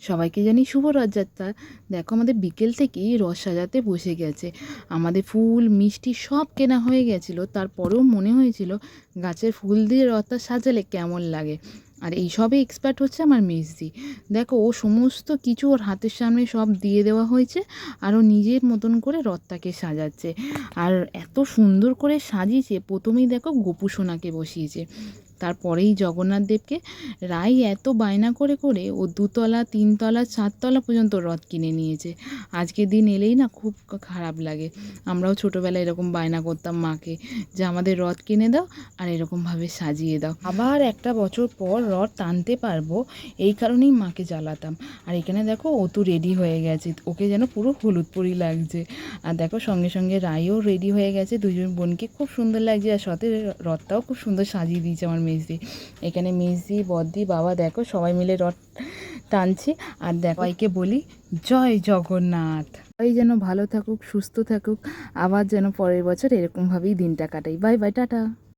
সবাইকে জানি শুভ রথযাত্রা। দেখো আমাদের বিকেল থেকেই রথ সাজাতে বসে গেছে। আমাদের ফুল মিষ্টি সব কেনা হয়ে গেছিলো, তারপরেও মনে হয়েছিল গাছের ফুল দিয়ে রথটা সাজালে কেমন লাগে। আর এই সবে এক্সপার্ট হচ্ছে আমার মেজদি। দেখো ও সমস্ত কিছু ওর হাতের সামনে সব দিয়ে দেওয়া হয়েছে, আর ও নিজের মতন করে রথটাকে সাজাচ্ছে। আর এত সুন্দর করে সাজিয়েছে, প্রথমেই দেখো গোপু সোনাকে বসিয়েছে, তারপরেই জগন্নাথ দেবকে। রাই এত বায়না করে করে ও 2তলা 3তলা 4তলা পর্যন্ত রথ কিনে নিয়েছে। আজকের দিন এলেই না খুব খারাপ লাগে। আমরাও ছোটোবেলায় এরকম বায়না করতাম মাকে, যে আমাদের রথ কিনে দাও আর এরকমভাবে সাজিয়ে দাও। আবার একটা বছর পর রথ টানতে পারবো, এই কারণেই মাকে জ্বালাতাম। আর এখানে দেখো ও তো রেডি হয়ে গেছে, ওকে যেন পুরো হলুদ পরি লাগছে। আর দেখো সঙ্গে সঙ্গে রাইও রেডি হয়ে গেছে, দুজন বোনকে খুব সুন্দর লাগছে। আর সাথে রথটাও খুব সুন্দর সাজিয়ে দিয়েছে আমার মেজদি। এখানে মেজদি, বদ্দি, বাবা দেখো সবাই মিলে রথ টানছি। আর দেখো সবাইকে বলি জয় জগন্নাথ। সবাই যেন ভালো থাকুক, সুস্থ থাকুক, আবার যেন পরের বছর এরকমভাবেই দিনটা কাটাই। Bye bye, tata.